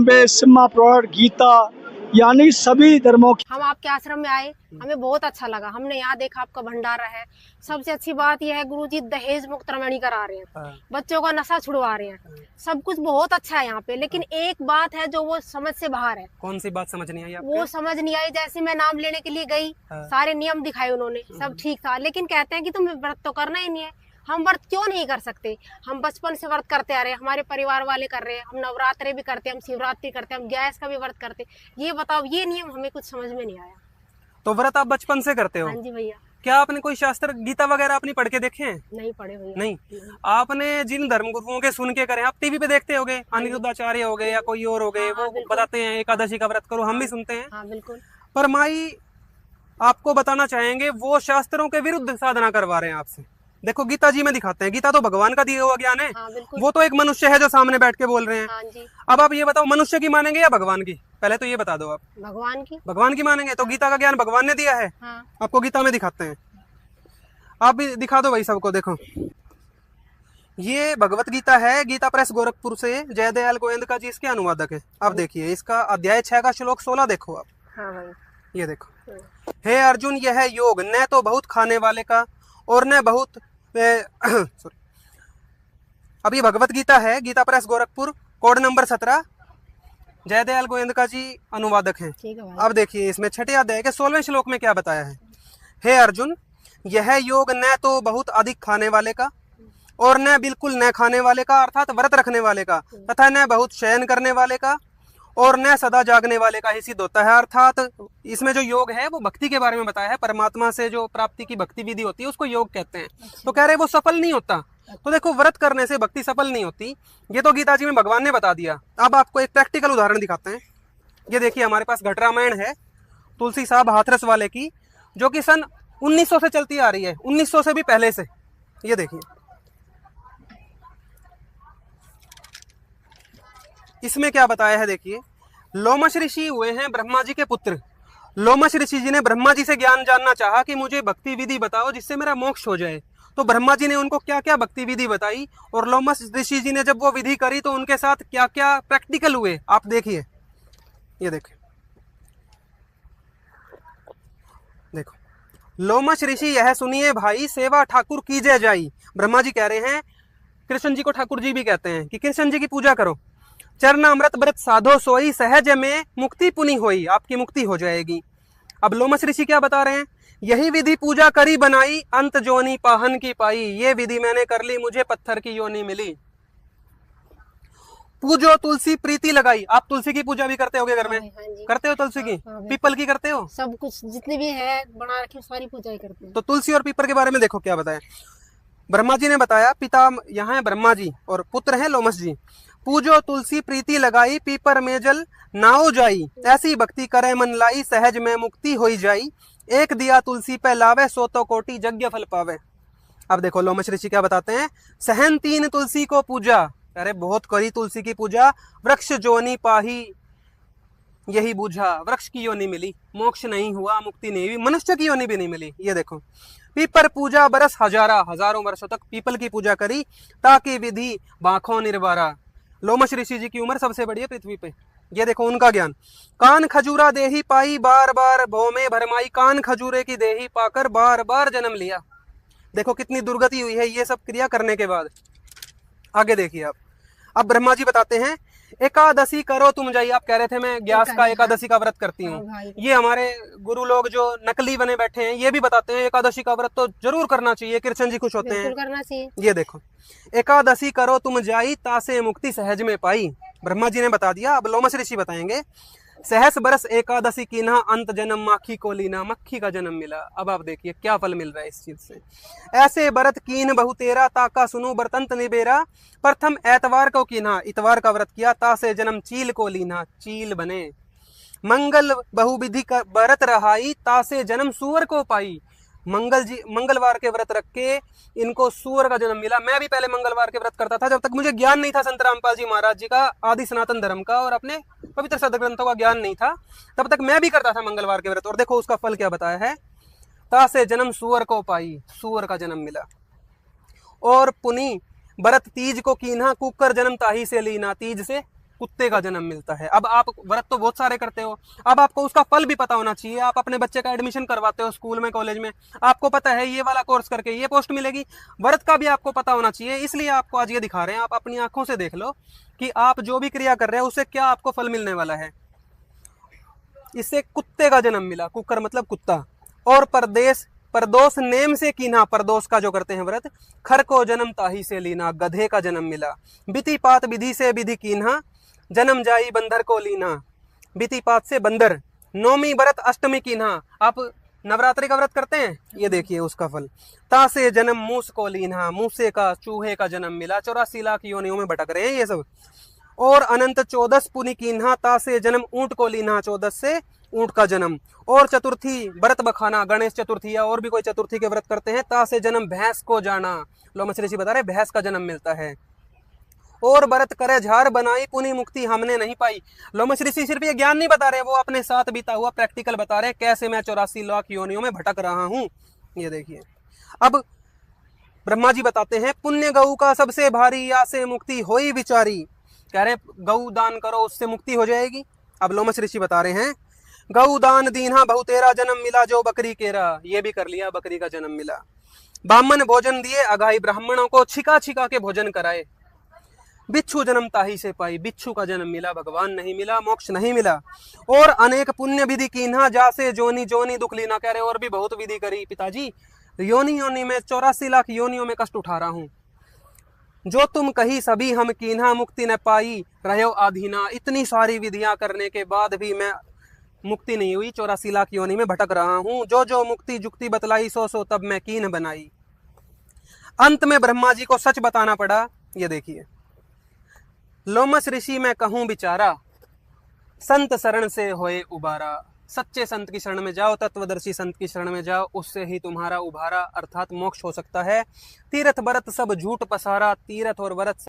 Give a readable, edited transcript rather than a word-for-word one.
अम्बे, सिम्हा पुराण, गीता यानी सभी धर्मों की। हम आपके आश्रम में आए, हमें बहुत अच्छा लगा। हमने यहाँ देखा आपका भंडारा है। सबसे अच्छी बात यह है गुरुजी दहेज मुक्त रमणी करा रहे हैं, बच्चों का नशा छुड़वा रहे हैं। सब कुछ बहुत अच्छा है यहाँ पे, लेकिन एक बात है जो वो समझ से बाहर है। कौन सी बात समझ नहीं आई आपको? वो समझ नहीं आई। जैसे मैं नाम लेने के लिए गई, सारे नियम दिखाए उन्होंने, सब ठीक था, लेकिन कहते हैं कि तुम्हें व्रत तो करना ही नहीं है। हम व्रत क्यों नहीं कर सकते? हम बचपन से व्रत करते आ रहे हैं, हमारे परिवार वाले कर रहे हैं, हम नवरात्रे भी करते हैं, हम शिवरात्रि करते हैं, हम गैस का भी व्रत करते हैं। ये बताओ, ये नियम हमें कुछ समझ में नहीं आया। तो व्रत आप बचपन से करते हो? हाँ जी भैया। क्या आपने कोई शास्त्र गीता वगैरह अपनी पढ़ के देखे हैं? नहीं पढ़े भैया। नहीं। आपने जिन धर्म गुरुओं के सुन के करे, आप टीवी पे देखते होगे, अनिरुद्धाचार्य हो गए या कोई और हो गए, वो बताते हैं एकादशी का व्रत करो, हम भी सुनते हैं। हाँ बिल्कुल। पर माई आपको बताना चाहेंगे वो शास्त्रों के विरुद्ध साधना करवा रहे हैं आपसे। देखो गीता जी में दिखाते हैं, गीता तो भगवान का दिया हुआ ज्ञान है। हाँ, वो तो एक मनुष्य है जो सामने बैठ के बोल रहे हैं। हाँ जी। अब आप ये बताओ, मनुष्य की मानेंगे या भगवान की? पहले तो ये बता दो आप। भगवान की। भगवान की मानेंगे तो गीता का ज्ञान भगवान ने दिया है। हाँ। आपको गीता में दिखाते हैं, आप भी दिखा दो भाई सबको। देखो ये भगवत गीता है, गीता प्रेस गोरखपुर से जयदयाल गोविंद जी इसके अनुवादक है। आप देखिए इसका अध्याय 6 का श्लोक 16 देखो आप। हाँ भाई। ये देखो, हे अर्जुन यह योग न तो बहुत खाने वाले का और न बहुत सॉरी। अब ये भगवत गीता है, Gita Press Gorakhpur, code number 17, Jaydayal Govind ji अनुवादक हैं। अब देखिए इसमें 6 अध्याय के 16वें श्लोक में क्या बताया है। हे अर्जुन यह योग न तो बहुत अधिक खाने वाले का और न बिल्कुल न खाने वाले का अर्थात व्रत रखने वाले का, तथा न बहुत शयन करने वाले का और न सदा जागने वाले का ही सिद्ध होता है। अर्थात इसमें जो योग है वो भक्ति के बारे में बताया है, परमात्मा से जो प्राप्ति की भक्ति विधि होती है उसको योग कहते हैं। तो कह रहे वो सफल नहीं होता। तो देखो व्रत करने से भक्ति सफल नहीं होती, ये तो गीता जी में भगवान ने बता दिया। अब आपको एक प्रैक्टिकल उदाहरण दिखाते हैं। ये देखिए हमारे पास घट रामायण है तुलसी साहब हाथरस वाले की, जो कि सन 1900 से चलती आ रही है, 1900 से भी पहले से। ये देखिए इसमें क्या बताया है। देखिए लोमश ऋषि हुए हैं ब्रह्मा जी के पुत्र। लोमश ऋषि जी ने ब्रह्मा जी से ज्ञान जानना चाहा कि मुझे भक्ति विधि बताओ जिससे मेरा मोक्ष हो जाए। तो ब्रह्मा जी ने उनको क्या क्या भक्ति विधि बताई और लोमश ऋषि जी ने जब वो विधि करी तो उनके साथ क्या क्या प्रैक्टिकल हुए आप देखिए। ये देखिए देखो, लोमश ऋषि यह सुनिए भाई सेवा ठाकुर कीजे जाई। ब्रह्मा जी कह रहे हैं, कृष्ण जी को ठाकुर जी भी कहते हैं कि कृष्ण जी की पूजा करो। चरणामृत व्रत साधो सोई सहज में मुक्ति पुनि होई, आपकी मुक्ति हो जाएगी। अब लोमश ऋषि क्या बता रहे हैं, यही विधि पूजा करी बनाई अंत जोनी पाहन की पाई। ये विधि मैंने कर ली, मुझे पत्थर की योनि मिली। पूजो तुलसी प्रीति लगाई। आप तुलसी की पूजा भी करते होगे घर में? हाँ करते हो तुलसी की? पीपल की करते हो? सब कुछ जितनी भी है बना रखी सारी पूजा ही करते हैं। तो तुलसी और पीपल के बारे में देखो क्या बताया। ब्रह्मा जी ने बताया, पिता यहाँ है ब्रह्मा जी और पुत्र है लोमश जी। पूजो तुलसी प्रीति लगाई पीपर में जल नाओ जाई, ऐसी भक्ति करे मन लाई सहज में मुक्ति होई जाई। एक दिया तुलसी पे लावे सो तो कोटि यज्ञ फल पावे। अब देखो लोमश ऋषि क्या बताते हैं, सहन 3 तुलसी को पूजा। अरे बहुत करी तुलसी की पूजा, वृक्ष जोनी पाही यही बूझा। वृक्ष की योनि मिली, मोक्ष नहीं हुआ, मुक्ति नहीं हुई, मनुष्य की योनि भी नहीं मिली। ये देखो पीपर पूजा बरस हजारों वर्षों तक पीपल की पूजा करी ताकि विधि बाखों निर्वारा। लोमश ऋषि जी की उम्र सबसे बड़ी है पृथ्वी पे। ये देखो उनका ज्ञान। कान खजूरा देही पाई बार बार भौ में भरमाई, कान खजूरे की देही पाकर बार बार जन्म लिया। देखो कितनी दुर्गति हुई है ये सब क्रिया करने के बाद। आगे देखिए आप। अब ब्रह्मा जी बताते हैं, एकादशी करो तुम जाइए। आप कह रहे थे मैं ग्यास का एकादशी का व्रत करती हूँ। ये हमारे गुरु लोग जो नकली बने बैठे हैं ये भी बताते हैं एकादशी का व्रत तो जरूर करना चाहिए, कृष्ण जी खुश होते हैं। करना चाहिए। ये देखो, एकादशी करो तुम जाई तासे मुक्ति सहज में पाई। ब्रह्मा जी ने बता दिया। अब लोमश ऋषि बताएंगे, सहस बरस एकादशी कीन्हा अंत जन्म माखी को लीना, मक्खी का जन्म मिला। अब आप देखिए क्या फल मिल रहा है इस चीज से। ऐसे व्रत कीन बहु तेरा ताका सुनो बरतंत निबेरा, प्रथम एतवार को कीन्हा इतवार का व्रत किया तासे जन्म चील को लीना, चील बने। मंगल बहुविधि का व्रत रहाई तासे जन्म सुअर को पाई। मंगलवार के व्रत रख के इनको सुअर का जन्म मिला। मैं भी पहले मंगलवार के व्रत करता था जब तक मुझे ज्ञान नहीं था संत रामपाल जी महाराज जी का आदि सनातन धर्म का और अपने पवित्र सदग्रंथों का ज्ञान नहीं था, तब तक मैं भी करता था मंगलवार के व्रत। और देखो उसका फल क्या बताया है, तासे जन्म सुअर को पाई, सुअर का जन्म मिला। और पुनि भरत तीज को कीन्हा कुकर जन्म ताही से लीना, तीज से कुत्ते का जन्म मिलता है। अब आप व्रत तो बहुत सारे करते हो, अब आपको उसका फल भी पता होना चाहिए। आप अपने बच्चे का एडमिशन करवाते हो स्कूल में, कॉलेज में, आपको पता है ये वाला कोर्स करके ये पोस्ट मिलेगी, व्रत का भी आपको पता होना चाहिए। इसलिए आपको आज ये दिखा रहे हैं, आप अपनी आंखों से देख लो कि आप जो भी क्रिया कर रहे हैं उससे क्या आपको फल मिलने वाला है। इससे कुत्ते का जन्म मिला, कुकर मतलब कुत्ता। और परदोष नेम से कीन्हा, परदोष का जो करते हैं व्रत, खर को जन्म ताही से लीना, गधे का जन्म मिला। बिति पात विधि से विधि कीन्हा, जन्म जाई बंदर को लीना। बिति पात से बंदर। नौमी व्रत अष्टमी कीन्हा, आप नवरात्रि का व्रत करते हैं, ये देखिए उसका फल। ता से जन्म मूस को लीन्हा, मूसे का चूहे का जन्म मिला। 84 लाख योनियों में भटक रहे हैं ये सब। और अनंत 14 पुनि कीन्हा, ता से जन्म ऊंट को लीन्हा, 14 से ऊंट का जन्म। और चतुर्थी व्रत बखाना, गणेश चतुर्थी या और भी कोई चतुर्थी के व्रत करते हैं, ता से जन्म भैंस को जाना। लोमस ऋषि बता रहे भैंस का जन्म मिलता है। और व्रत करे झार बनाई, पुनि मुक्ति हमने नहीं पाई। लोमस ऋषि सिर्फ ये ज्ञान नहीं बता रहे, वो अपने साथ बीता हुआ प्रैक्टिकल बता रहे, कैसे मैं 84 लाख योनियों में भटक रहा हूं। ये देखिए। अब ब्रह्मा जी बताते हैं, पुण्य गऊ का सबसे भारी, या से मुक्ति होई विचारी। कह रहे गऊ दान करो उससे मुक्ति हो जाएगी। अब लोमस ऋषि बता रहे हैं, गऊ दान दीन्हा बहु तेरा जन्म मिला, जो बकरी केरा, ये भी कर लिया, बकरी का जन्म मिला। ब्राह्मण भोजन दिए अघाई, ब्राह्मणों को छिका छिका के भोजन कराए। बिच्छू जन्म ताही से पाई, बिच्छू का जन्म मिला, भगवान नहीं मिला, मोक्ष नहीं मिला। और अनेक पुण्य विधि कीन्हा, जासे जोनी जोनी दुख लीना। कह रहे और भी बहुत विधि करी पिताजी, योनि योनि में 84 लाख योनियों में कष्ट उठा रहा हूं। जो तुम कही सभी हम कीन्हा, मुक्ति न पाई रहो आधीना। इतनी सारी विधियां करने के बाद भी मैं मुक्ति नहीं हुई, 84 लाख योनि में भटक रहा हूं। जो जो मुक्ति जुक्ति बतलाई, सो सो तब मैं कीन बनाई। अंत में ब्रह्मा जी को सच बताना पड़ा। ये देखिए, लोमस ऋषि मैं कहूं बिचारा, संत शरण से होए उबारा। सच्चे संत की शरण में जाओ, तत्वदर्शी संत की शरण में जाओ, उससे ही तुम्हारा उबारा अर्थात मोक्ष हो सकता है। तीर्थ व्रत सब झूठ पसारा, तीर्थ और व्रत